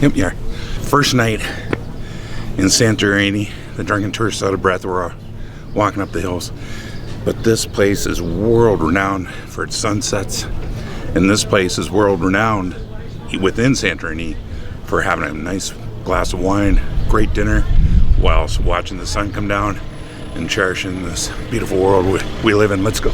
Yep, yeah. First night in Santorini. The drunken tourists out of breath were walking up the hills. But this place is world renowned for its sunsets. And this place is world renowned within Santorini for having a nice glass of wine, great dinner, whilst watching the sun come down and cherishing this beautiful world we live in. Let's go.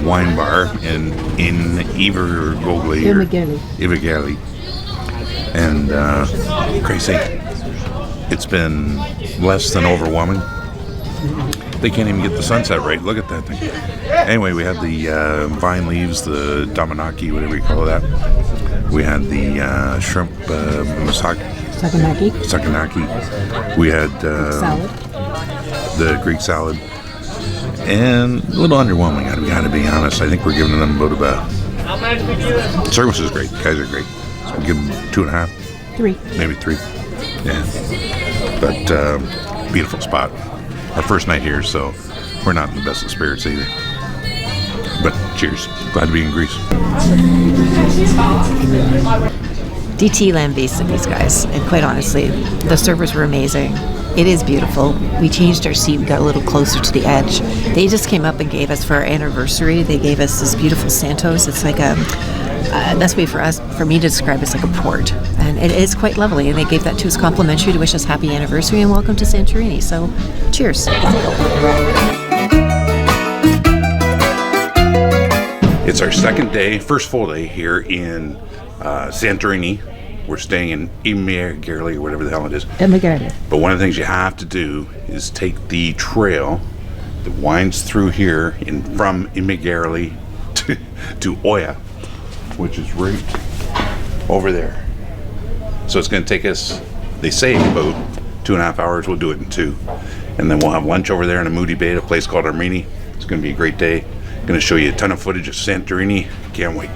Wine bar in Imerovigli, and crazy. It's been less than overwhelming. They can't even get the sunset right. Look at that thing. Anyway, we had the vine leaves, the damanaki, whatever you call that. We had the shrimp sakanaki. We had the Greek salad. And a little underwhelming, I gotta be honest. I think we're giving them about service is great. Guys are great. So I'll give them 2.5. 3. Maybe 3. Yeah. But beautiful spot. Our first night here, so we're not in the best of spirits either. But cheers. Glad to be in Greece. DT land based in these guys, and quite honestly, the servers were amazing. It is beautiful. We changed our seat. We got a little closer to the edge. They just came up and gave us, for our anniversary, they gave us this beautiful Santos. It's like a, that's way for me to describe it's like a port. And it is quite lovely. And they gave that to us complimentary to wish us happy anniversary and welcome to Santorini. So, cheers. It's our second day, first full day here in Santorini. We're staying in Imerovigli, or whatever the hell it is. Imerovigli. But one of the things you have to do is take the trail that winds through here from Imerovigli to Oia, which is right over there. So it's going to take us, they say, about 2.5 hours. We'll do it in 2. And then we'll have lunch over there in Amoudi Bay at a place called Armeni. It's going to be a great day. Going to show you a ton of footage of Santorini. Can't wait.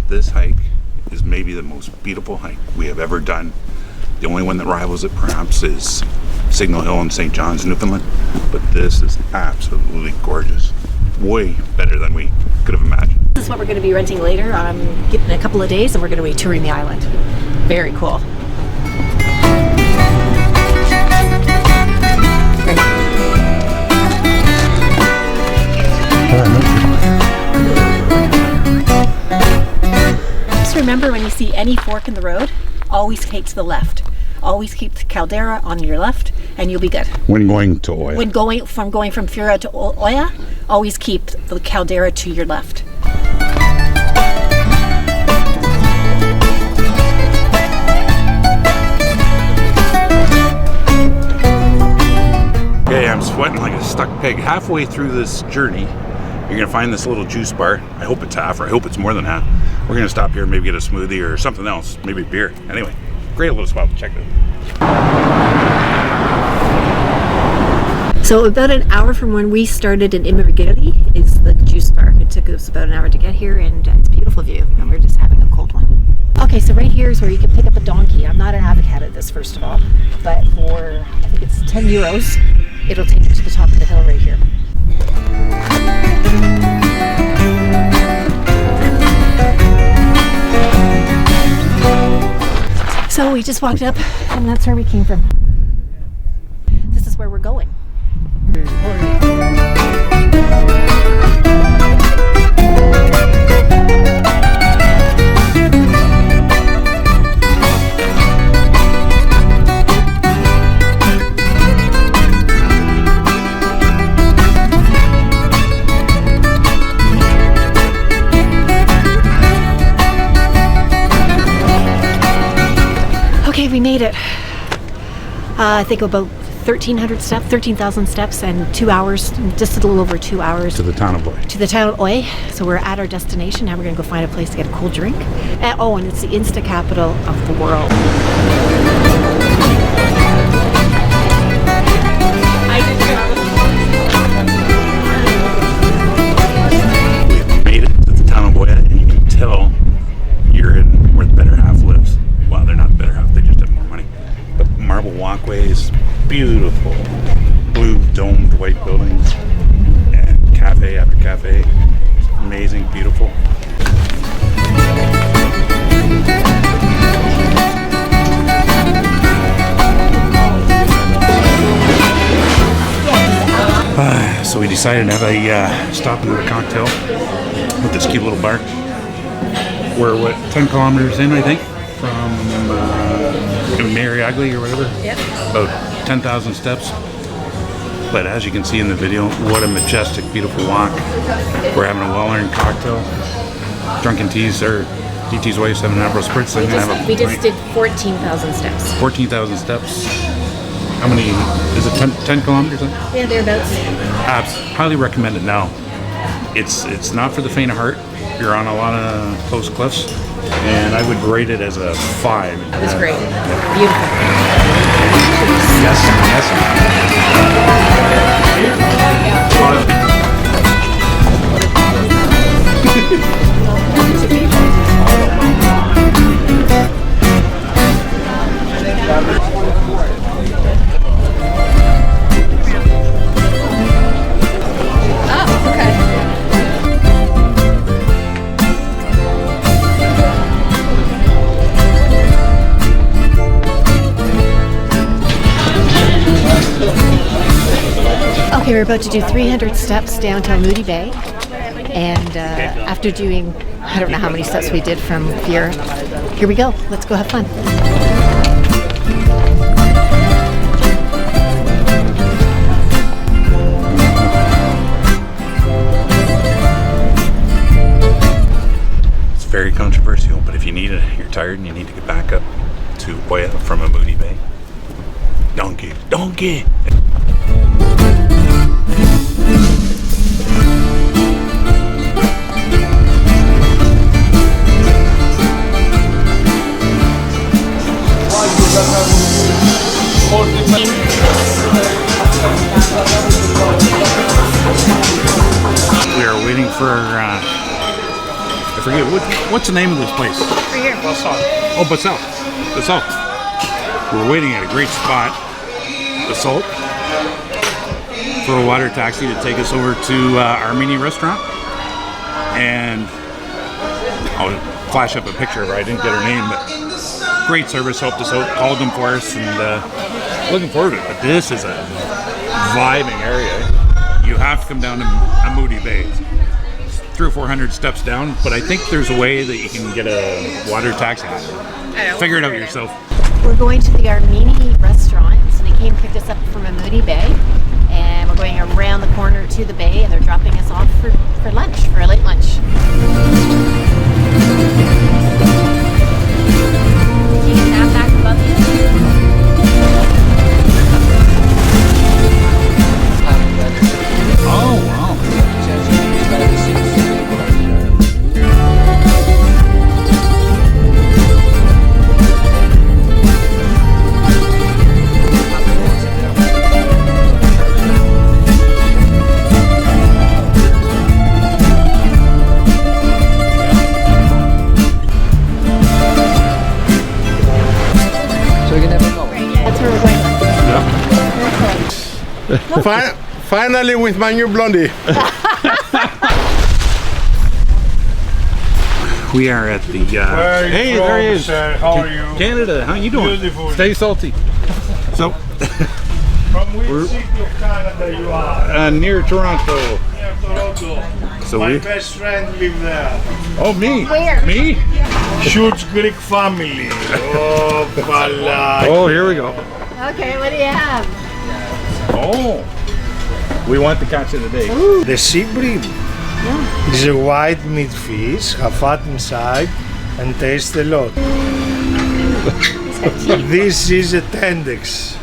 This hike is maybe the most beautiful hike we have ever done. The only one that rivals it perhaps is Signal Hill in St. John's, Newfoundland, but this is absolutely gorgeous. Way better than we could have imagined. This is what we're going to be renting later in a couple of days, and we're going to be touring the island. Very cool. Remember, when you see any fork in the road, always take to the left. Always keep the caldera on your left, and you'll be good. When going to Oia. When going from Ferry to Oia, always keep the caldera to your left. Okay, I'm sweating like a stuck pig. Halfway through this journey, you're gonna find this little juice bar. I hope it's half, or I hope it's more than half. We're gonna stop here and maybe get a smoothie or something else, maybe beer. Anyway, great little spot. Check it out. So about an hour from when we started in Imerovigli is the juice bar. It took us about an hour to get here, and it's a beautiful view, and we're just having a cold one. Okay, so right here is where you can pick up a donkey. I'm not an advocate of this, first of all, but for, I think it's 10 euros, it'll take you to the top of the hill right here. So we just walked up, and that's where we came from. This is where we're going. Okay, we made it. I think about 13,000 steps and 2 hours, just a little over 2 hours. To the town of Oy. To the town of Oy. So we're at our destination. Now we're going to go find a place to get a cool drink. And it's the Insta capital of the world. We made it to the town of Oy, and you can tell you're in where the better half lives. Well, they're not the better half, they just have more money. But marble walkways, beautiful blue domed white buildings, and cafe after cafe. Amazing, beautiful. So we decided to have a stop and have a cocktail at this cute little bar. We're 10 kilometers in, I think, from Imerovigli or whatever. Yep. About 10,000 steps. But as you can see in the video, what a majestic, beautiful walk. We're having a well-earned cocktail. Drunken teas, or DT's way, 7.5 spritz. We just did 14,000 steps. 14,000 steps. How many, is it 10 kilometers? Yeah, thereabouts. Highly recommend it now. It's not for the faint of heart. You're on a lot of close cliffs, and I would rate it as a 5. It was great. Beautiful. Okay, we're about to do 300 steps down to Amoudi Bay, and after doing, I don't know how many steps we did from here we go. Let's go have fun. It's very controversial, but if you need it, you're tired and you need to get back up to Oya from Amoudi Bay. Donkey. We are waiting for, I forget, what's the name of this place? Right here. Oh, Basalt. We're waiting at a great spot, Basalt, for a water taxi to take us over to Armeni Restaurant. And I'll flash up a picture of her. I didn't get her name, but great service, helped us out, called them for us, and looking forward to it. But this is a vibing area. You have to come down to Amoudi Bay. It's 300 or 400 steps down, but I think there's a way that you can get a water taxi. Figure it out yourself. We're going to the Armeni Restaurant, so they came and picked us up from Amoudi Bay, and we're going around the corner to the bay, and they're dropping us off for lunch, for a late lunch. You can have that above you. Oh, wow. Finally with my new blondie. We are at the. Hey, there he is. How are you? Canada. How you doing? Beautiful. Stay salty. So. From which city of Canada you are? Near Toronto. Near Toronto. So my best friend live there. Oh, me. Where? Me? Huge Greek family. Oh, pala. Oh, here we go. Okay, what do you have? Oh. We want the catch of the day. The sea bream is a white meat fish, have fat inside, and tastes a lot. This is a tendex.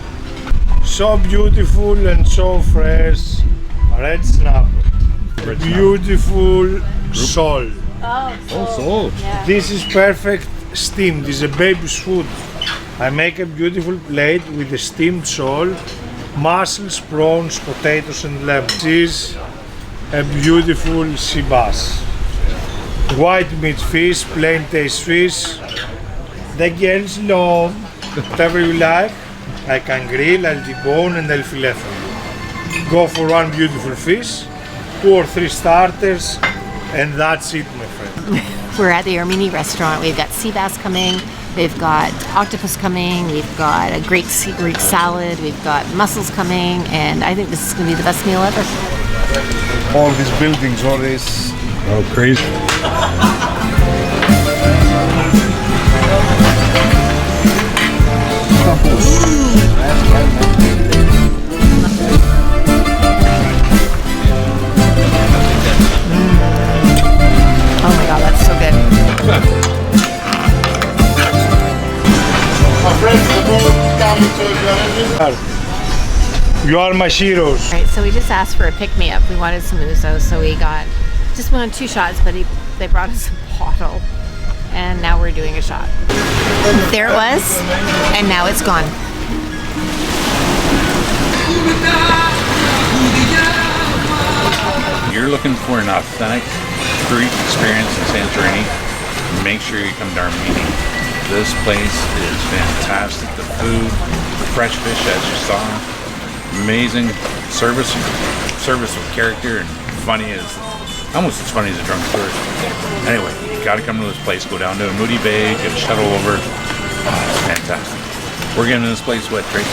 So beautiful and so fresh. Red snapper. Beautiful sole. So. This is perfect steamed. This is a baby's food. I make a beautiful plate with the steamed sole, mussels, prawns, potatoes and lemon. This is a beautiful sea bass. White meat fish, plain taste fish. The girls love whatever you like. I can grill, I'll debone and I'll fillet for you. Go for one beautiful fish, 2 or 3 starters, and that's it, my friend. We're at the Armeni Restaurant. We've got sea bass coming. We've got octopus coming. We've got a great Greek salad. We've got mussels coming, and I think this is going to be the best meal ever. All these buildings, all this. Oh, crazy. Oh my god, that's so good. You are my heroes. All right, so we just asked for a pick-me-up. We wanted some ouzo, so we just wanted 2 shots, but they brought us a bottle, and now we're doing a shot. There it was, and now it's gone. You're looking for an authentic Greek experience in Santorini, make sure you come to Armeni. This place is fantastic. The food, the fresh fish as you saw, amazing service with character and funny as almost as funny as a drunk tourist. Anyway, you gotta come to this place. Go down to Amoudi Bay, get a shuttle over. Oh, it's fantastic. We're giving this place what, Tracy?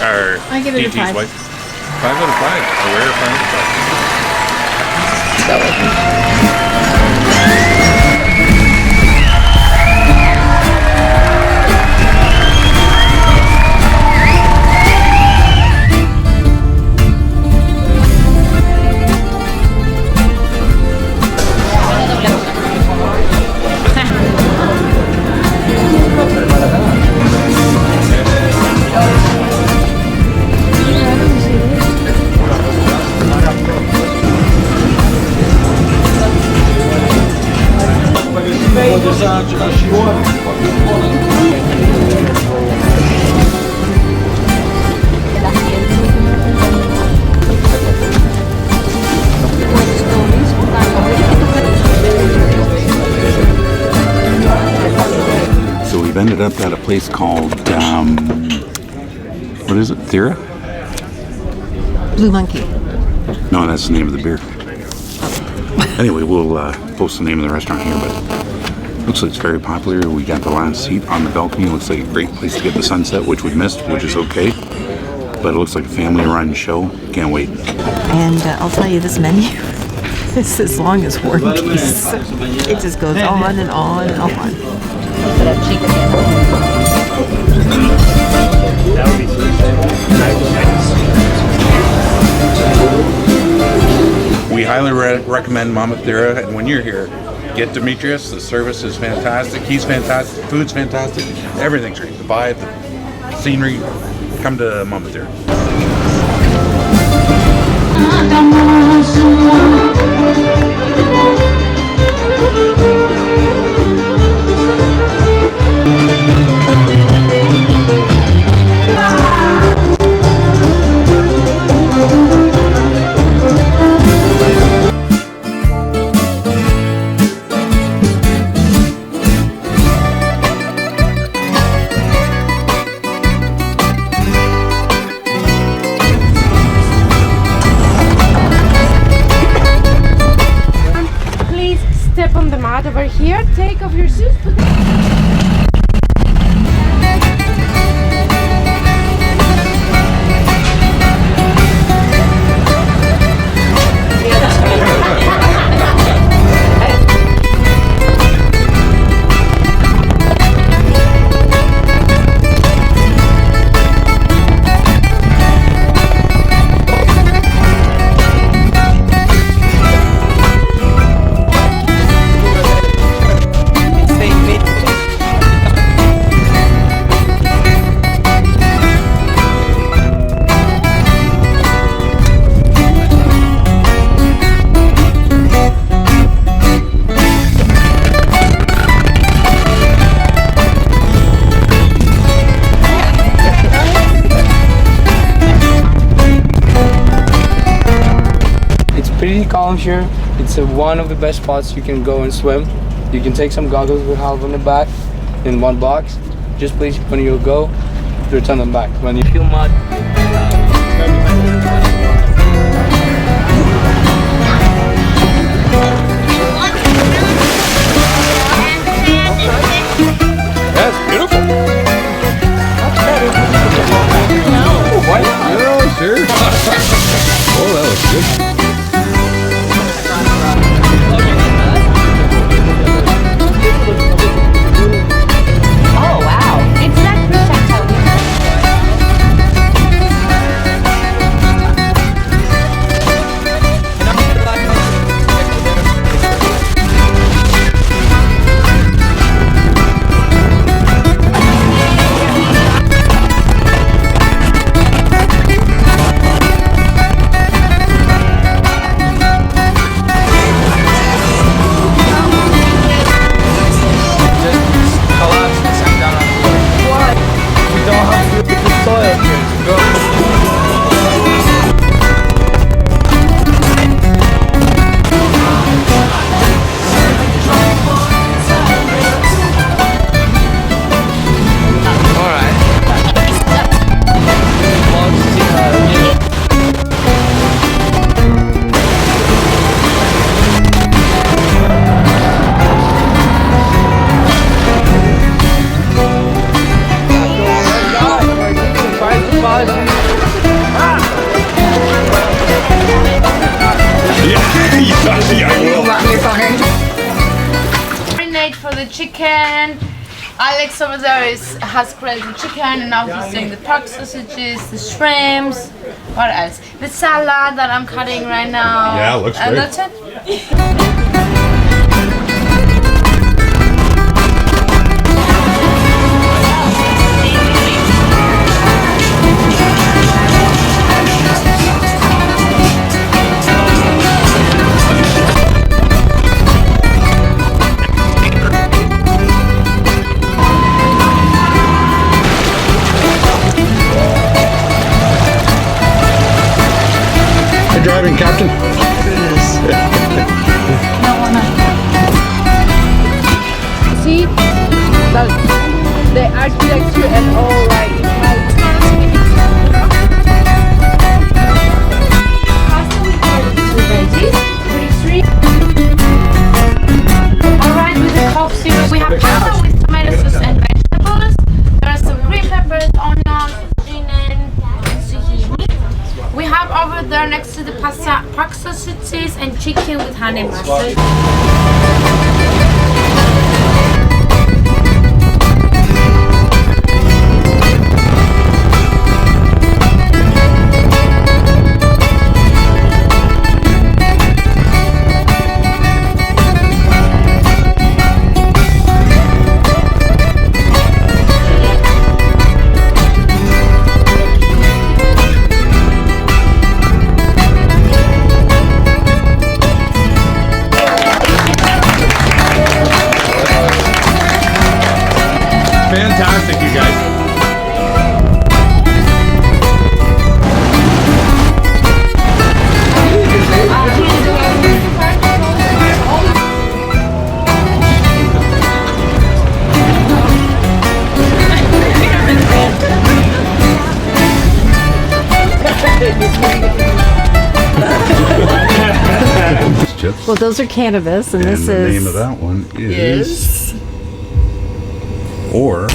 Our I give it a DT's 5. wife. 5 out of 5. A rare 5 out of 5. Go with me. So we've ended up at a place called, what is it, Thera? Blue Monkey. No, that's the name of the beer. Anyway, we'll post the name of the restaurant here, but looks like it's very popular. We got the last seat on the balcony. Looks like a great place to get the sunset, which we missed, which is okay. But it looks like a family-run show. Can't wait. And I'll tell you, this menu is as long as War and Peace. It just goes on and on and on. We highly recommend Mama Thera, and when you're here, get Demetrius. The service is fantastic. He's fantastic. The food's fantastic. Everything's great. The vibe, the scenery. Come to Mama Thera. over here. Take off your shoes. Pretty calm here. It's one of the best spots you can go and swim. You can take some goggles with half on the back in one box. Just please, when you go, return them back. When you feel mud, That's beautiful. What? Yeah, sure. Oh, that was good. Oh wow, it's like prosciutto. Marinade for the chicken. Alex over there has grilled the chicken, and now he's doing the pork sausages, the shrimps. What else? The salad that I'm cutting right now. Yeah, looks and great. that's it. Driving, Captain. See the architecture and all like pasta with veggies, pretty sweet. Alright, with the cough syrup, we have pasta with tomato sauce and vegetables. There are some green peppers, onions, zucchini, and zucchini. We have over there next to the pasta pork sausages and chicken with honey mustard. Well, those are cannabis, and And this the is name of that one is... Or...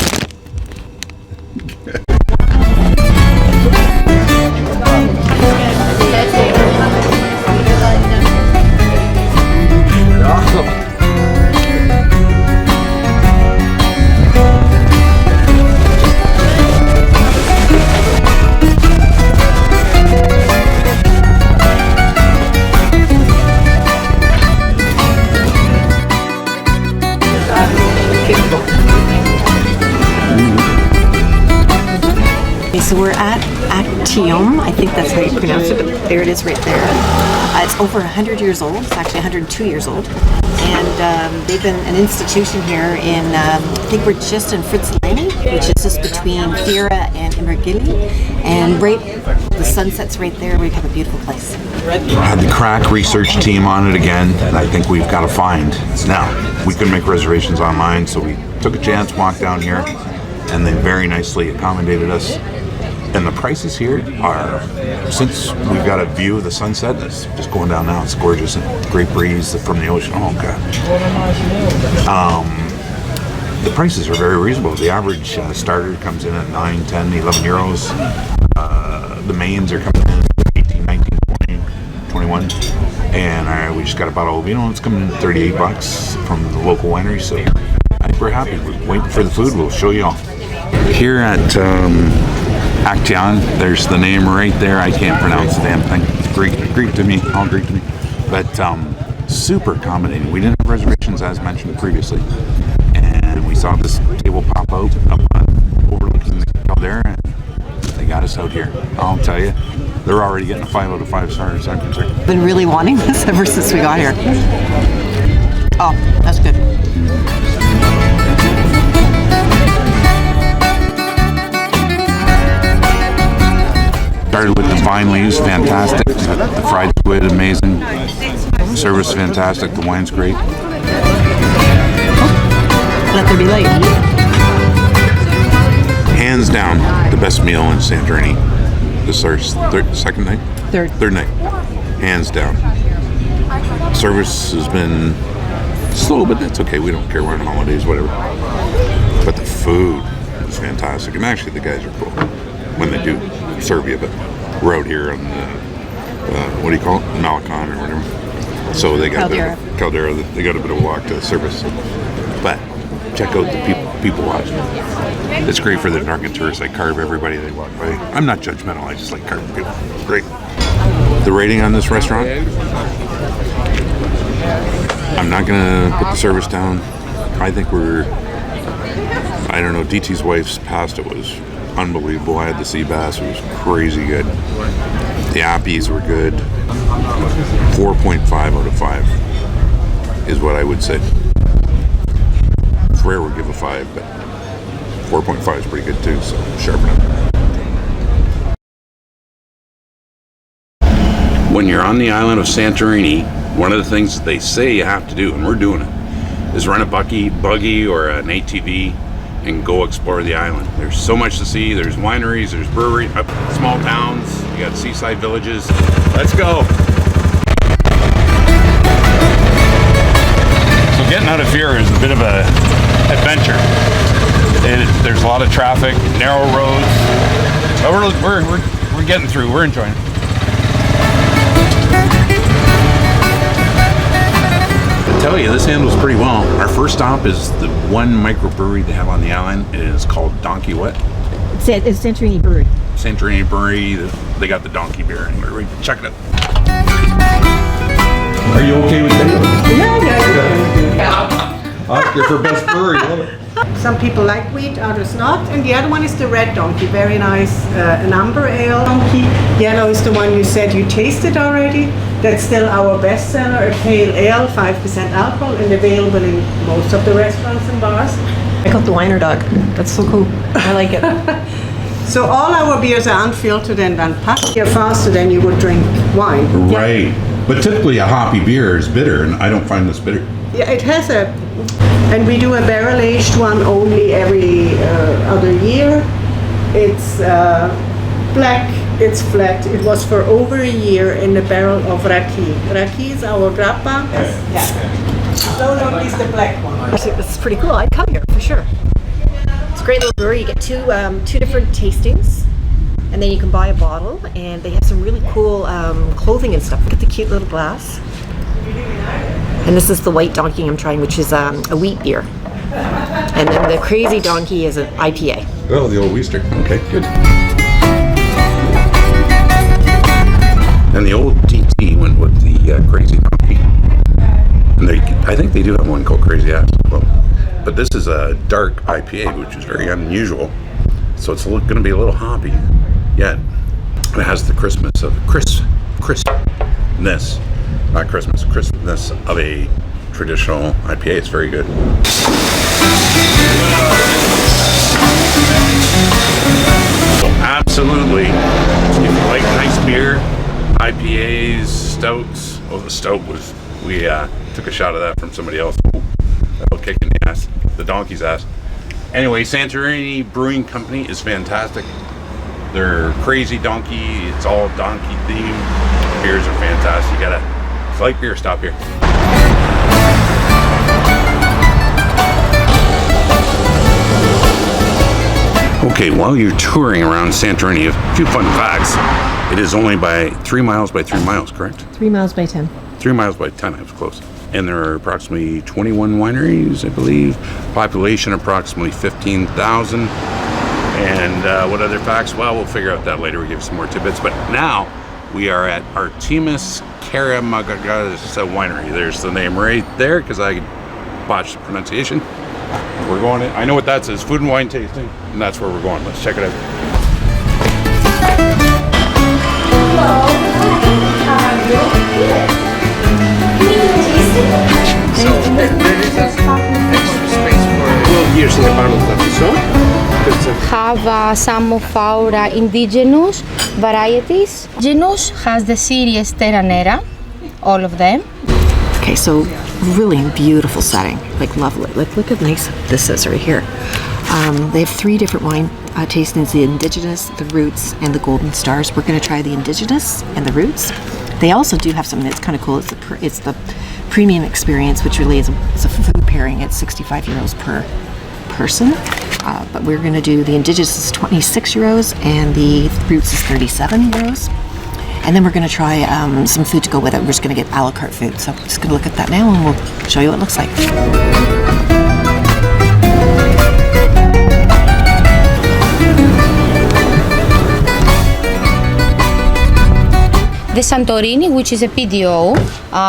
Okay, so we're at Actium. I think that's how you pronounce it. There it is right there. It's over 100 years old. It's actually 102 years old. And they've been an institution here in, I think we're just in Fritzlani, which is just between Ferry and Imerovigli. And right, the sunset's right there. We have a beautiful place. I had the crack research team on it again, and I think we've got to find. Now, we couldn't make reservations online, so we took a chance, walked down here, and they very nicely accommodated us. And the prices here are, since we've got a view of the sunset, it's just going down now, it's gorgeous, and great breeze from the ocean. Oh God. The prices are very reasonable. The average starter comes in at 9, 10, 11 euros. The mains are coming in 18, 19, 20, 21. And we just got a bottle of vino, it's coming in at 38 bucks from the local winery. So I think we're happy. We're waiting for the food. We'll show you all. Here at Actium, there's the name right there. I can't pronounce the damn thing. It's Greek to me, all Greek to me. But super accommodating. We didn't have reservations as mentioned previously. And we saw this table pop out up on overlooking the caldera, and they got us out here. I'll tell you, they're already getting a 5 out of 5 stars. I'm concerned. Been really wanting this ever since we got here. Oh, that's good. Started with the vine leaves, fantastic. The fried squid, amazing. Service, fantastic. The wine's great. Let there be light. Hands down, the best meal in Santorini. This is our second night? Third night. Hands down. Service has been slow, but that's okay. We don't care. We're on holidays, whatever. But the food is fantastic. And actually, the guys are cool when they do serve you. But we're out here on the, what do you call it? Malecon or whatever. So they got caldera. They got a bit of a walk to the service. But check out the people watching. It's great for the drunken tourists. I carve everybody they walk by. I'm not judgmental. I just like carving people. Great. The rating on this restaurant, I'm not going to put the service down. I think I don't know, DT's wife's pasta was unbelievable. I had the sea bass. It was crazy good. The appies were good. 4.5 out of 5 is what I would say. It's rare we give a 5, but 4.5 is pretty good too, so sharpen up. When you're on the island of Santorini, one of the things that they say you have to do, and we're doing it, is rent a buggy or an ATV and go explore the island. There's so much to see. There's wineries, there's breweries, small towns, you got seaside villages. Let's go. So getting out of here is a bit of a adventure. There's a lot of traffic, narrow roads, but we're getting through. We're enjoying it. I tell you, this handles pretty well. Our first stop is the one microbrewery they have on the island. It is called Donkey what? It's Santorini Brewery. Santorini Brewery. They got the donkey beer, and we're checking it. Are you okay with that? Yeah. Oscar for best brewery. Love it. Some people like wheat, others not. And the other one is the red donkey, very nice, an amber ale donkey. Yellow is the one you said you tasted already. That's still our bestseller, a pale ale, 5% alcohol, and available in most of the restaurants and bars. I got the Wiener Dog. That's so cool. I like it. So all our beers are unfiltered and unpacked. You're faster than you would drink wine. Right. But typically a hoppy beer is bitter, and I don't find this bitter. Yeah, it has and we do a barrel-aged one only every other year. It's black It's flat. It was for over a year in a barrel of raki. Raki is our grappa. Yeah. No, please, the black one. This is pretty cool. I'd come here for sure. It's a great little brewery. You get two different tastings, and then you can buy a bottle. And they have some really cool clothing and stuff. Look at the cute little glass. And this is the White Donkey I'm trying, which is a wheat beer. And then the Crazy Donkey is an IPA. Oh, the old Weister. Okay, good. And the old DT went with the Crazy Donkey. And I think they do have one called Crazy Ass as well. But this is a dark IPA, which is very unusual. So it's going to be a little hoppy, yet it has the crispness of crispness, not Christmas, crispness of a traditional IPA. It's very good. Absolutely. If you like nice beer, IPAs, stouts. Oh, the stout was, we took a shot of that from somebody else. Ooh, that'll kick in the ass, the donkey's ass. Anyway, Santorini Brewing Company is fantastic. They're Crazy Donkey, it's all donkey themed. Beers are fantastic. You gotta, if you like beer, stop here. Okay, while you're touring around Santorini, a few fun facts. It is only by 3 miles by 3 miles, correct? 3 miles by 10. 3 miles by 10, I was close. And there are approximately 21 wineries, I believe. Population approximately 15,000. And what other facts? Well, we'll figure out that later. We give some more tidbits. But now we are at Artemis Karamagagas Winery. There's the name right there because I botched the pronunciation. We're going in. I know what that says, food and wine tasting, and that's where we're going. Let's check it out. So there is an extra space for 12 years in the barrel of the zone. Have some of our indigenous varieties. Genus has the series Terra Nera, all of them. Okay, so really beautiful setting, like lovely. Like look how nice this is right here. They have 3 different wine tastings: the indigenous, the roots, and the golden stars. We're going to try the indigenous and the roots. They also do have something that's kind of cool. It's the premium experience, which really is a food pairing at 65 euros per person. But we're going to do the indigenous is 26 euros and the roots is 37 euros. And then we're going to try some food to go with it. We're just going to get a la carte food. So I'm just going to look at that now and we'll show you what it looks like. The Santorini, which is a PDO,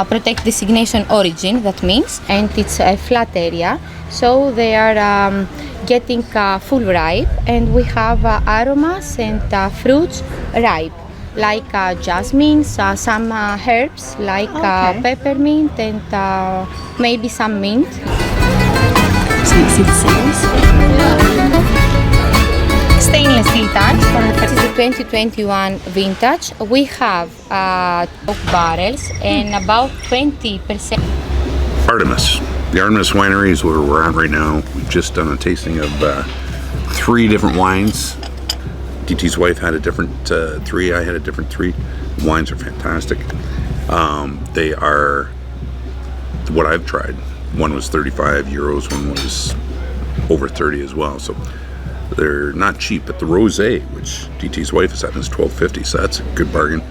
protect designation origin, that means, and it's a flat area, so they are getting full ripe, and we have aromas and fruits ripe, like jasmine, some herbs like peppermint and maybe some mint. So you see the sails? Stainless steel tanks. This is the 2021 vintage. We have oak barrels and about 20%. Artemis. The Artemis Winery is where we're at right now. We've just done a tasting of 3 different wines. DT's wife had a different 3, I had a different 3. The wines are fantastic. They are what I've tried. One was 35 euros, one was over 30 as well. So they're not cheap, but the rosé, which DT's wife is at, is 12.50, so that's a good bargain.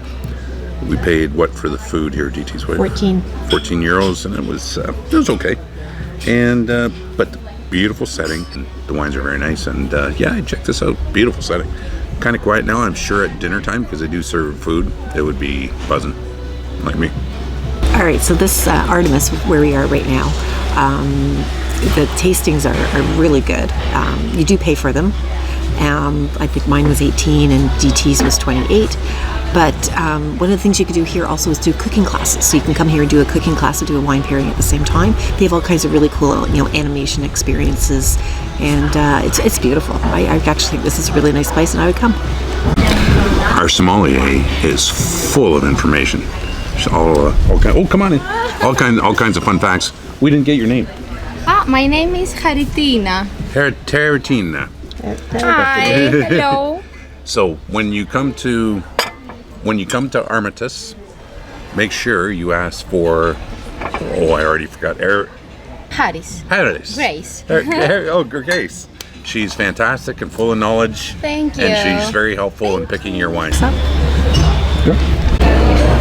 We paid what for the food here, DT's wife? 14 euros, and it was okay. And but beautiful setting. And the wines are very nice, and yeah, check this out. Beautiful setting. Kind of quiet now. I'm sure at dinner time, because they do serve food, it would be buzzing, like me. All right, so this Artemis, where we are right now, the tastings are really good. You do pay for them. I think mine was 18 and DT's was 28. But one of the things you can do here also is do cooking classes. So you can come here and do a cooking class and do a wine pairing at the same time. They have all kinds of really cool, animation experiences, and it's beautiful. I actually think this is a really nice place, and I would come. Our sommelier is full of information. Come on in. All kinds of fun facts. We didn't get your name. My name is Haritina. Haritina. Hi, hello. So when you come to Armitage, make sure you ask for. Oh, I already forgot. Harris. Grace. Grace. She's fantastic and full of knowledge. Thank you. And she's very helpful in picking your wine.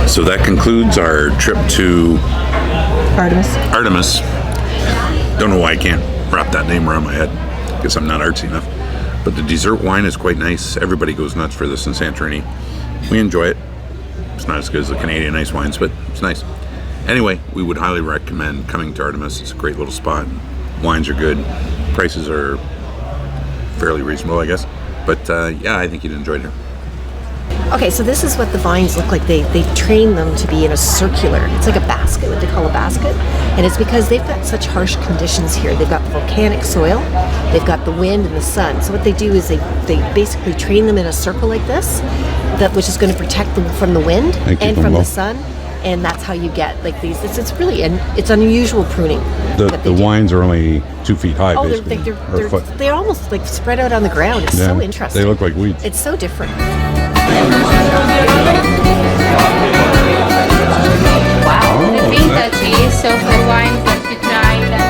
So that concludes our trip to Artemis. Don't know why I can't wrap that name around my head. Guess I'm not artsy enough. But the dessert wine is quite nice. Everybody goes nuts for this in Santorini. We enjoy it. It's not as good as the Canadian ice wines, but it's nice. Anyway, we would highly recommend coming to Artemis. It's a great little spot. Wines are good. Prices are fairly reasonable, I guess. But yeah, I think you'd enjoy it here. Okay, so this is what the vines look like. They train them to be in a circular, it's like a basket, what they call a basket. And it's because they've got such harsh conditions here. They've got volcanic soil, they've got the wind and the sun. So what they do is they basically train them in a circle like this, which is going to protect them from the wind and from the sun. And that's how you get like these. It's really it's unusual pruning. The wines are only 2 feet high, basically. They're almost like spread out on the ground. It's so interesting. They look like weeds. It's so different. Wow. The vintage, so for wines that you try that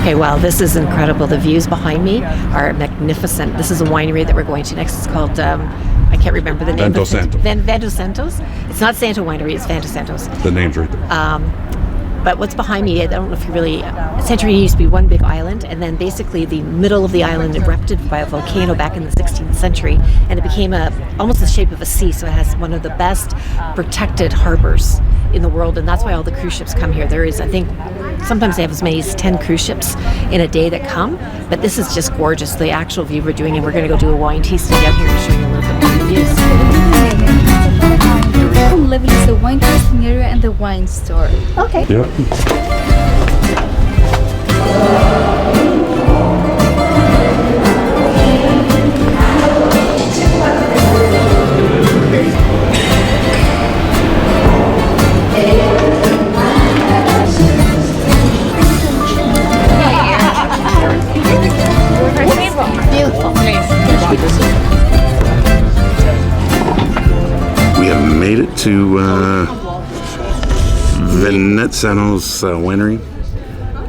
Okay, wow, this is incredible. The views behind me are magnificent. This is a winery that we're going to next. It's called, I can't remember the name. Vento Santo. Vento Santos. It's not Santo Winery, it's Vento Santos. The name's right there. But what's behind me, I don't know if you really... Santorini used to be one big island, and then basically the middle of the island erupted by a volcano back in the 16th century, and it became almost the shape of a sea, so it has one of the best protected harbors in the world, and that's why all the cruise ships come here. There is, I think, sometimes they have as many as 10 cruise ships in a day that come, but this is just gorgeous, the actual view we're doing, and we're going to go do a wine tasting down here and show you a little bit more of the views. Level is the wine tasting area and the wine store. Okay. Yep. We have made it to Veneziano's winery,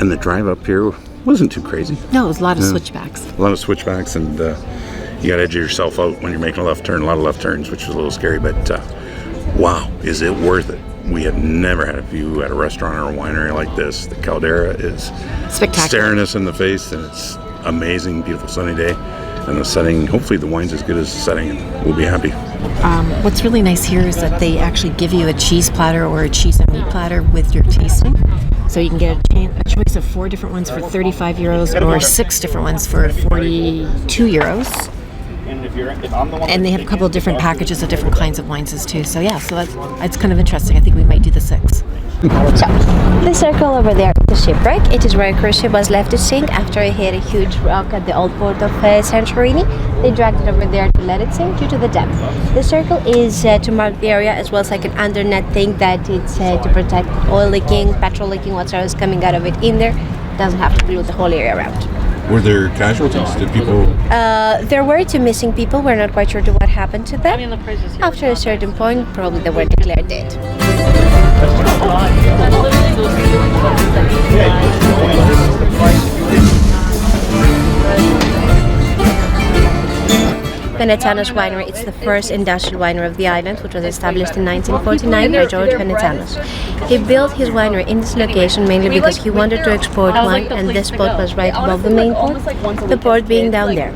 and the drive up here wasn't too crazy. No, it was a lot of switchbacks. A lot of switchbacks, and you got to edge yourself out when you're making a left turn. A lot of left turns, which was a little scary, but wow, is it worth it? We have never had a view at a restaurant or a winery like this. The caldera is Spectacular. staring us in the face, and it's amazing, beautiful sunny day. And the setting, hopefully the wine's as good as the setting, and we'll be happy. What's really nice here is that they actually give you a cheese platter or a cheese and meat platter with your tasting. So you can get a choice of 4 different ones for 35 euros or 6 different ones for 42 euros. And they have a couple of different packages of different kinds of wines too. So yeah, so it's kind of interesting. I think we might do the 6. So, the circle over there is the shipwreck. It is where a cruise ship was left to sink after it hit a huge rock at the old port of Santorini. They dragged it over there to let it sink due to the depth. The circle is to mark the area, as well as like an undernet thing that it's to protect oil leaking, petrol leaking, whatsoever is coming out of it in there. It doesn't have to pollute the whole area around. Were there casualties? Did people... There were 2 missing people. We're not quite sure to what happened to them. After a certain point, probably they were declared dead. Veneziano's winery. It's the first industrial winery of the island, which was established in 1949 by George Venezianos. He built his winery in this location mainly because he wanted to export wine, and this spot was right above the main port, the port being down there.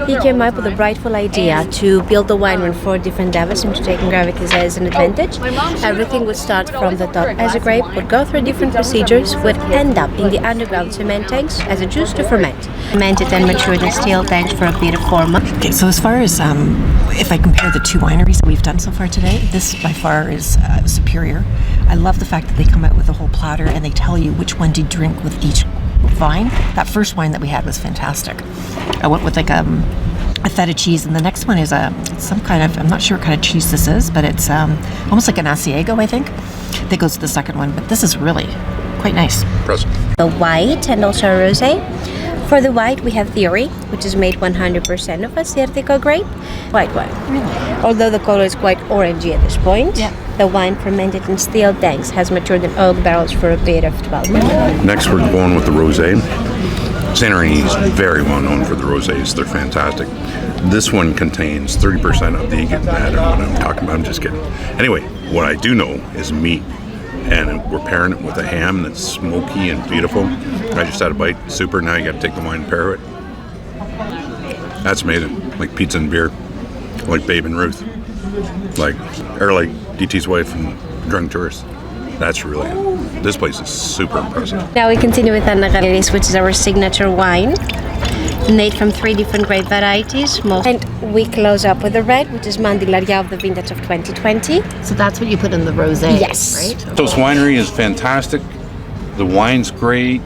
He came up with a brightful idea to build the winery in 4 different levels into taking gravity as an advantage. Everything would start from the top as a grape, would go through different procedures, would end up in the underground cement tanks as a juice to ferment. Fermented and matured in steel tanks for a period of 4 months. Okay, so as far as if I compare the 2 wineries that we've done so far today, this by far is superior. I love the fact that they come out with a whole platter and they tell you which one to drink with each vine. That first wine that we had was fantastic. I went with like a feta cheese, and the next one is some kind of, I'm not sure what kind of cheese this is, but it's almost like an Asiago, I think, that goes to the second one. But this is really quite nice. Impressive. A white and also a rosé. For the white, we have Ferry, which is made 100% of Asiatico grape white wine. Although the color is quite orangey at this point, the wine fermented in steel tanks has matured in oak barrels for a period of 12 months. Next, we're going with the rosé. Santorini is very well known for the rosés. They're fantastic. This one contains 30% of the, I don't know what I'm talking about, I'm just kidding. Anyway, what I do know is meat. And we're pairing it with a ham that's smoky and beautiful. I just had a bite, super. Now you got to take the wine and pair it. That's amazing. Like pizza and beer, like Babe and Ruth, like DT's wife and Drunk Tourist. That's really it. This place is super impressive. Now we continue with Anna, which is our signature wine, made from 3 different grape varieties. And we close up with the red, which is Mandilaria of the vintage of 2020. So that's what you put in the rosé, yes. Right? Naxos Winery is fantastic. The wine's great.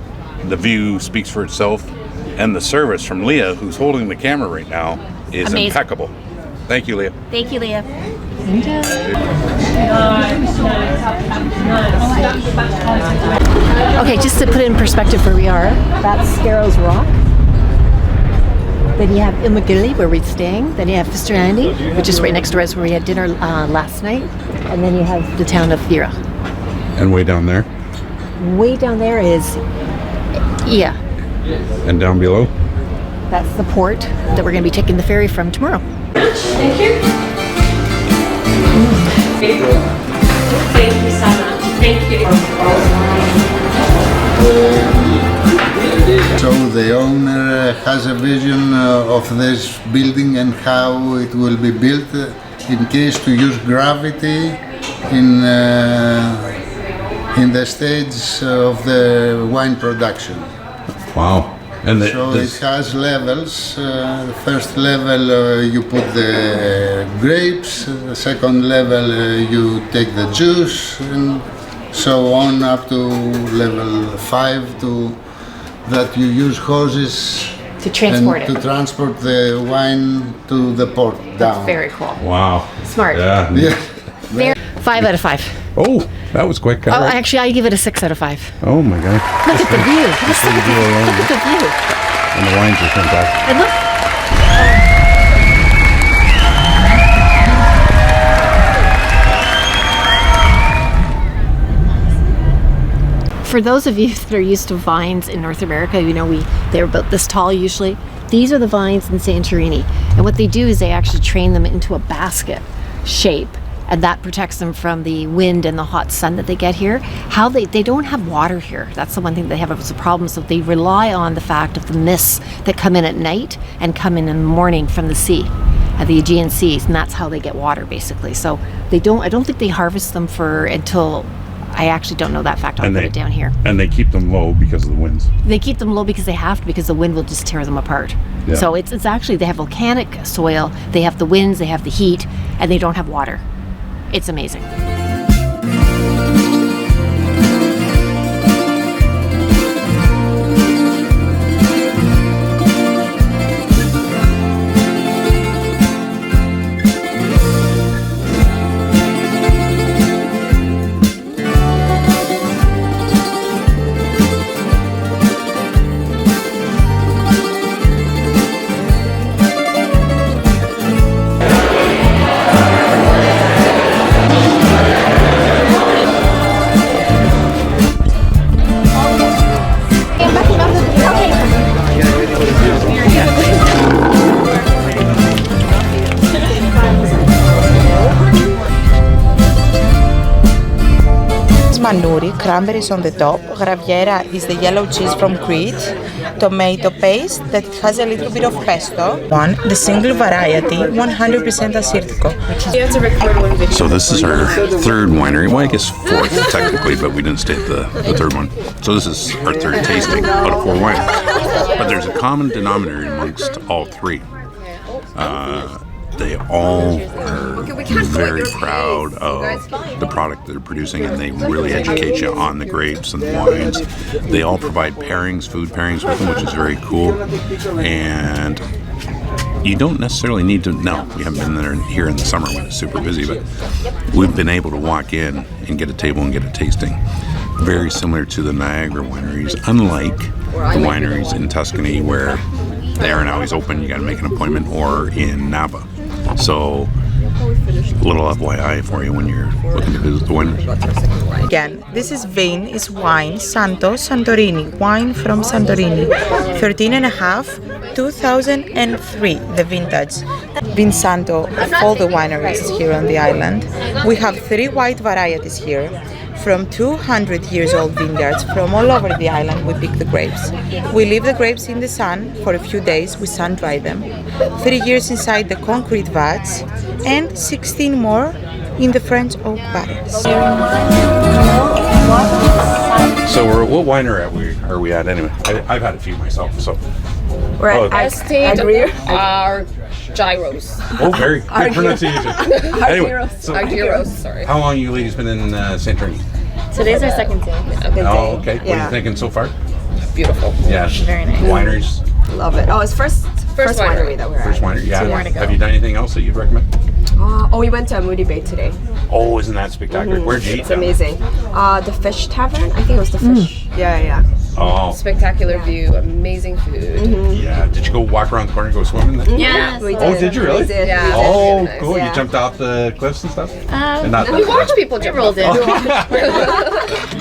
The view speaks for itself. And the service from Leah, who's holding the camera right now, is amazing. Impeccable. Thank you, Leah. Thank you, Leah. Okay, just to put it in perspective where we are, that's Scarrow's Rock. Then you have Imerovigli, where we're staying. Then you have Santorini, which is right next to us, where we had dinner last night. And then you have the town of Fira. And way down there? Way down there is, And down below? that's the port that we're going to be taking the ferry from tomorrow. Thank you. Thank you so much. Thank you. So the owner has a vision of this building and how it will be built in case to use gravity in the stage of the wine production. Wow. And So it has levels. The first level you put the grapes, the second level you take the juice, and so on up to level 5 to that you use hoses To transport and to transport the wine to the port down. Very cool. wow. Smart. Yeah. Yeah. 5 out of 5. Oh, that was quick. Oh, Right. actually, I give it a 6 out of 5. Oh my God. Look at the view. Just leave the view alone. Look at the view. And the wines are fantastic. And look. For those of you that are used to vines in North America, you know they're about this tall usually. These are the vines in Santorini, and what they do is they actually train them into a basket shape, and that protects them from the wind and the hot sun that they get here. How they don't have water here. That's the one thing they have as a problem. So they rely on the fact of the mists that come in at night and come in the morning from the sea, at the Aegean Seas, and that's how they get water basically. So they don't. I don't think they harvest them until. I actually don't know that fact. I'll put it down here. And they keep them low because of the winds. They keep them low because they have to, because the wind will just tear them apart. Yeah. So it's actually, they have volcanic soil, they have the winds, they have the heat, and they don't have water. It's amazing. Manuri, cranberries on the top. Graviera is the yellow cheese from Crete. Tomato paste that it has a little bit of pesto. The single variety, 100% Assyrtiko. So this is our third winery. Well, I guess fourth technically, but we didn't state the third one. So this is our third tasting out of 4 wineries. But there's a common denominator amongst all 3. they all are very proud of the product they're producing, and they really educate you on the grapes and the wines. They all provide pairings, food pairings with them, which is very cool. And you don't necessarily need to, no, we haven't been there here in the summer when it's super busy, but we've been able to walk in and get a table and get a tasting. Very similar to the Niagara wineries, unlike the wineries in Tuscany where they aren't always open, you got to make an appointment, or in Napa. So, a little FYI for you when you're looking to visit the wineries. Again, this is Vein is wine, Santo Santorini, wine from Santorini, 13.5, 2003, the vintage. Vinsanto of all the wineries here on the island. We have 3 white varieties here. From 200 years old vineyards from all over the island, we pick the grapes. We leave the grapes in the sun for a few days, we sun dry them. 3 years inside the concrete vats and 16 more in the French oak barrels. So what winery are we at anyway? I've had a few myself, so. We're at our gyros. Oh, very good pronunciation. Anyway, so sorry. how long you ladies been in Santorini? Today's our second day. Oh, okay. What are you thinking so far? Beautiful. Yeah. Very nice. Wineries. Love it. Oh, it's first winery that we're at. First winery. Yeah. 2 more to go. Have you done anything else that you'd recommend? We went to Amoudi Bay today. Oh, isn't that spectacular? Where'd you eat? It's amazing. The Fish Tavern. I think it was the Fish. Yeah. Oh. Spectacular view, amazing food. Yeah. Did you go walk around the corner and go swimming then? Yeah, we did. Oh, did you really? We did. Yeah. Oh, Nice. cool. Yeah. You jumped off the cliffs and stuff? And We watched people jump rolled in.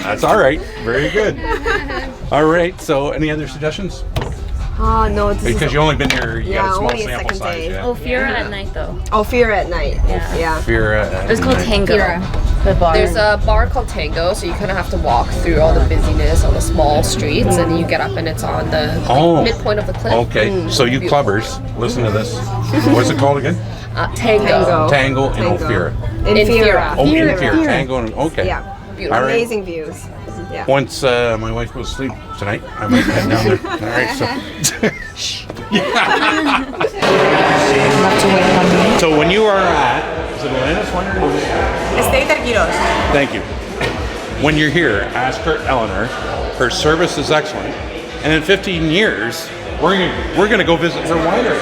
That's all right. Very good. All right. So, any other suggestions? No, Because you only been here, you got a small only a sample second size. day. Yeah. Oh, Fiera at night though. Oh, Fear at night. Yeah. Fear, It's called Tango. The bar. There's a bar called Tango, so you kind of have to walk through all the busyness on the small streets, and then you get up and it's on the midpoint of the cliff. Okay, so you beautiful. clubbers, listen to this. What's it called again? Tango. Tango in Ophira. In Fear. Oh, in Fear. Tango and okay. Yeah. Beautiful. All right. Amazing views. Yeah. Once my wife goes to sleep tonight, I might head down there. All right, so. So when you are at, is it Atlantis Winery? Estate Argyros. Thank you. When you're here, ask her, Eleanor. Her service is excellent, and in 15 years, we're gonna go visit her winery.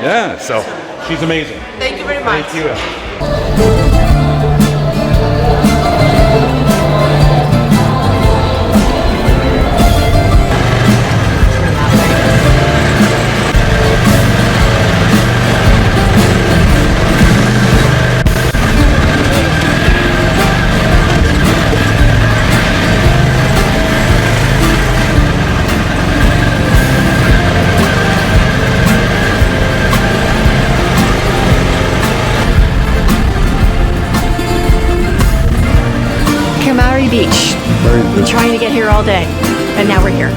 Yeah, so she's amazing. Thank you very much. Thank you. Kamari Beach. We've been trying to get here all day, and now we're here.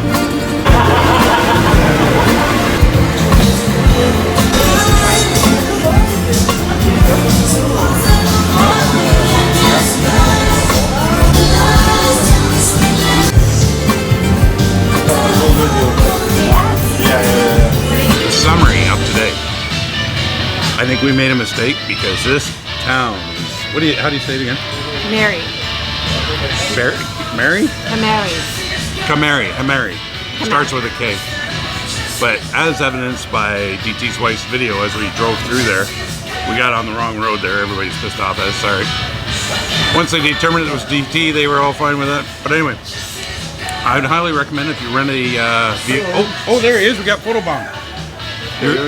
Summary of today. I think we made a mistake because this town is, how do you say it again? Mary. Mary? Kamari. Starts with a K. But as evidenced by DT's wife's video as we drove through there, we got on the wrong road there. Everybody's pissed off at us, sorry. Once they determined it was DT, they were all fine with that. But anyway, I would highly recommend if you rent a vehicle. Oh, there he is. We got photobomb.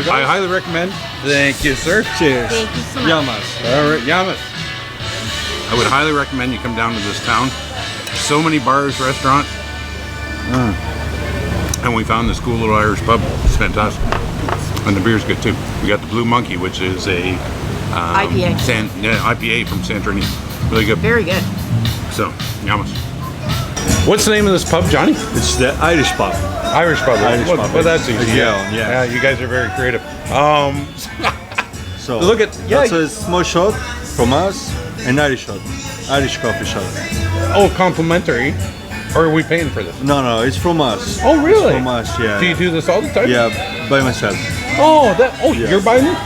I highly recommend. Thank you, sir. Cheers. Thank you so much. Yamas. All right, Yamas. I would highly recommend you come down to this town. So many bars, restaurant. And we found this cool little Irish pub. It's fantastic. And the beer's good too. We got the Blue Monkey, which is a IPA. IPA from Santorini. Really good. Very good. So, Yamas. What's the name of this pub, Johnny? It's the Irish pub. Irish pub. Well, that's easy. Yeah. You guys are very creative. So look at that's a small shot from us, an Irish shot, Irish coffee shot. Oh, complimentary. Or are we paying for this? No, it's from us. Oh, really? It's from us, yeah. Do you do this all the time? Yeah, by myself. Oh, you're buying it?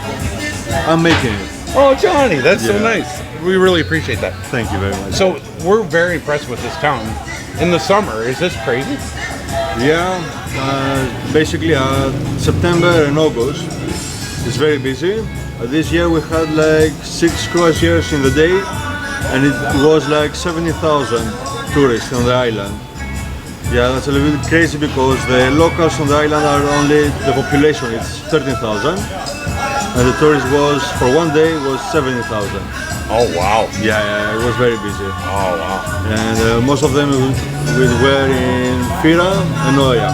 I'm making it. Oh, Johnny, that's so Yeah. nice. We really appreciate that. Thank you very much. So we're very impressed with this town. In the summer, is this crazy? Yeah, basically September and August is very busy. This year we had like 6 croisiers in the day, and it was like 70,000 tourists on the island. Yeah, that's a little bit crazy because the locals on the island are only, the population is 13,000, and the tourist was, for one day, was 70,000. Oh, wow. Yeah, it was very busy. Oh, wow. And most of them were in Fira and Oya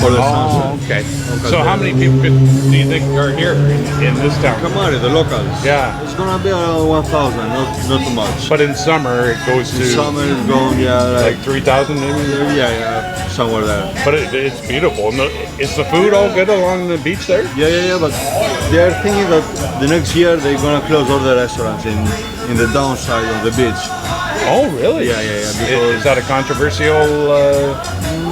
for the sunset. Okay. So how many people do you think are here in this town? Kamari, the locals. Yeah. It's gonna be around 1,000, not too much. But in summer, it goes to... In summer it's going, yeah, like 3,000 maybe? Yeah, somewhere there. But it's beautiful. Is the food all good along the beach there? Yeah, but they are thinking that the next year they're gonna close all the restaurants in the downside of the beach. Oh, really? Yeah. Is that a controversial...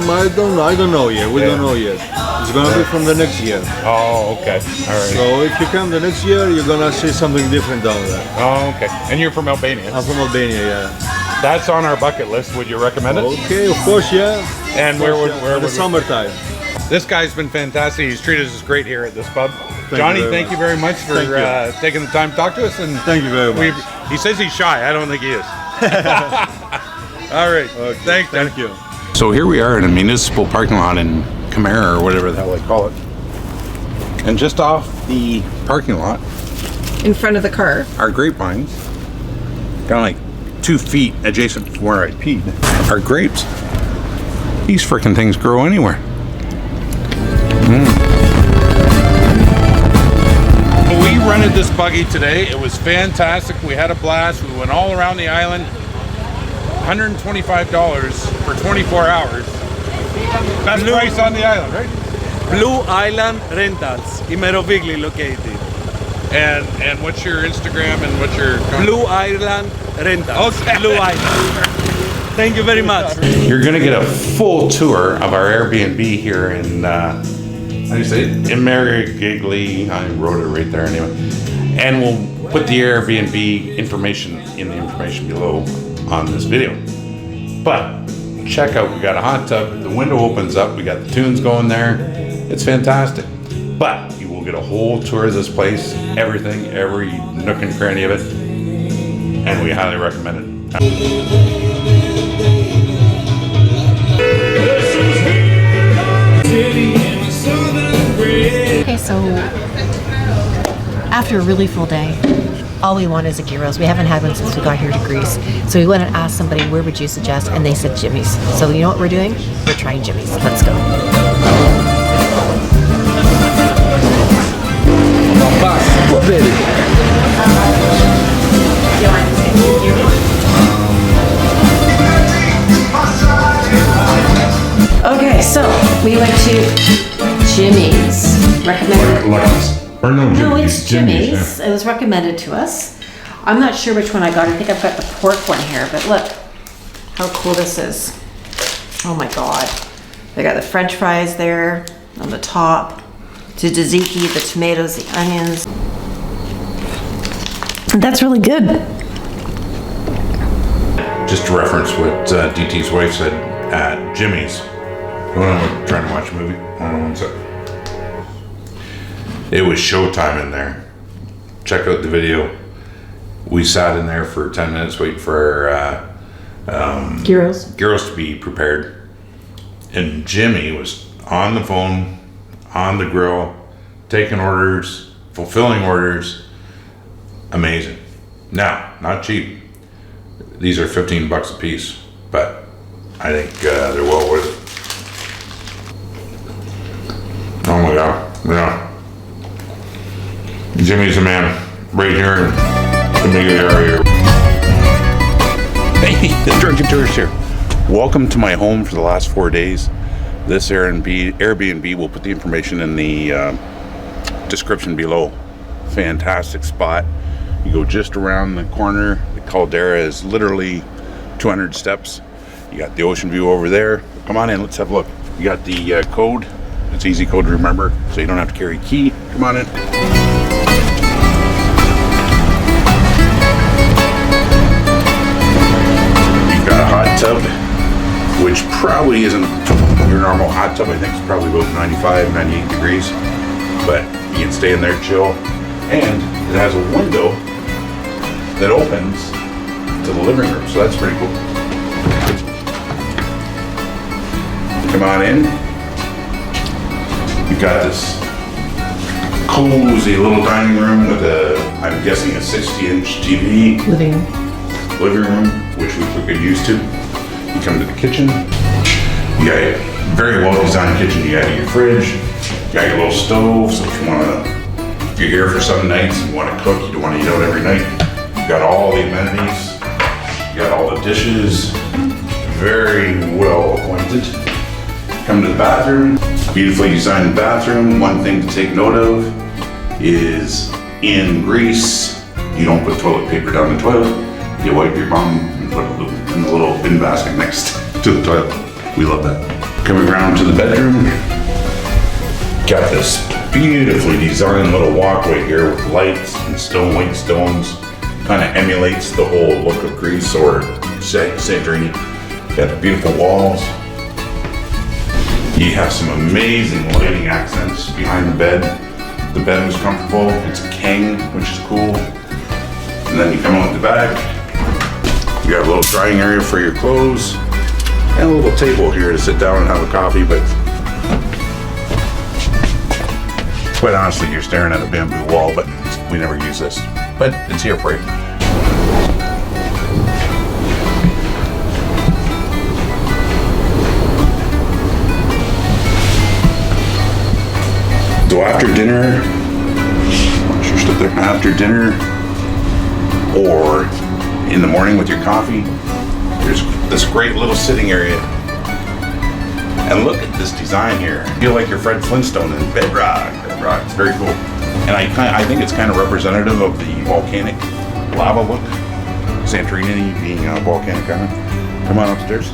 I don't know yet. We don't know yet. It's gonna be from the next year. Oh, okay. All right. So if you come the next year, you're gonna see something different down there. Oh, okay. And you're from Albania? I'm from Albania, yeah. That's on our bucket list. Would you recommend it? Okay, of course, yeah. And where would in the summertime? This guy's been fantastic. He's treated us great here at this pub. Johnny, thank you very much for taking the time to talk to us. And thank you very much. He says he's shy. I don't think he is. All right. Okay. Thank you. So here we are in a municipal parking lot in Kamari, or whatever the hell they call it. And just off the parking lot, in front of the car, our grapevines, kind of like 2 feet adjacent to where I peed, are grapes. These freaking things grow anywhere. We rented this buggy today. It was fantastic. We had a blast. We went all around the island. $125 for 24 hours. Best price on the island, right? Blue Island Rentals, Imerovigli located. And what's your Instagram and what's your... Blue Island Rentals. Okay. Blue Island. Thank you very much. You're gonna get a full tour of our Airbnb here in, how do you say it? Imerovigli. I wrote it right there anyway. And we'll put the Airbnb information in the information below on this video. But check out, we got a hot tub, the window opens up, we got the tunes going there. It's fantastic. But you will get a whole tour of this place, everything, every nook and cranny of it. And we highly recommend it. Okay, so after a really full day, all we want is a gyros. We haven't had one since we got here to Greece. So we went and asked somebody, where would you suggest? And they said Jimmy's. So you know what we're doing? We're trying Jimmy's. Let's go. Okay, so we went to Jimmy's. Recommended. No, it's Jimmy's. It was recommended to us. I'm not sure which one I got. I think I've got the pork one here, but look how cool this is. Oh my God. They got the French fries there on the top, the tzatziki, the tomatoes, the onions. That's really good. Just to reference what DT's wife said at Jimmy's. When I'm trying to watch a movie. One second. It was showtime in there. Check out the video. We sat in there for 10 minutes waiting for gyros to be prepared. And Jimmy was on the phone, on the grill, taking orders, fulfilling orders. Amazing. Now, not cheap. These are 15 bucks a piece, but I think they're well worth it. Oh my God, yeah. Jimmy's a man, right here in the big area. Hey, the Drunken Tourist here. Welcome to my home for the last 4 days. This Airbnb, will put the information in the description below. Fantastic spot. You go just around the corner. The caldera is literally 200 steps. You got the ocean view over there. Come on in, let's have a look. You got the code. It's easy code to remember, so you don't have to carry a key. Come on in. hot tub, which probably isn't your normal hot tub. I think it's probably about 95, 98 degrees, but you can stay in there, chill. And it has a window that opens to the living room, so that's pretty cool. Come on in. You've got this cozy little dining room with I'm guessing a 60-inch TV. Living room, which we took good use to. You come to the kitchen. You got a very well-designed kitchen. You got your fridge. You got your little stove, so if you're here for some nights and you want to cook, you don't want to eat out every night. You got all the amenities. You got all the dishes. Very well appointed. Come to the bathroom. Beautifully designed bathroom. One thing to take note of is in Greece, you don't put toilet paper down the toilet. You wipe your bum and put it in the little bin basket next to the toilet. We love that. Coming around to the bedroom, got this beautifully designed little walkway here with lights and white stones. Kind of emulates the whole look of Greece or Santorini. Got the beautiful walls. You have some amazing lighting accents behind the bed. The bed was comfortable. It's a king, which is cool. And then you come out the back. You got a little drying area for your clothes. And a little table here to sit down and have a coffee, but quite honestly, you're staring at a bamboo wall, but we never use this. But it's here for you. So after dinner, or in the morning with your coffee, there's this great little sitting area. And look at this design here. I feel like you're Fred Flintstone in bedrock. It's very cool. And I think it's kind of representative of the volcanic lava look. Santorini being a volcanic island. Come on upstairs.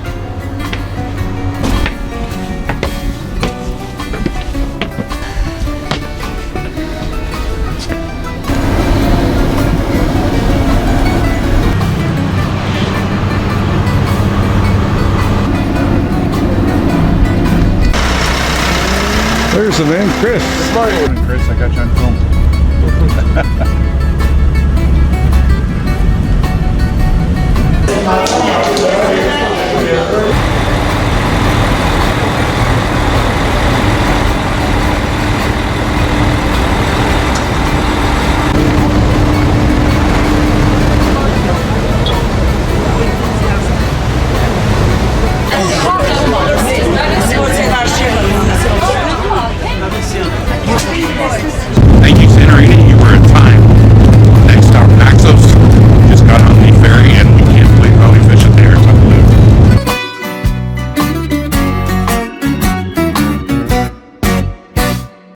There's the name, Chris. Good morning, Chris. I got you on film.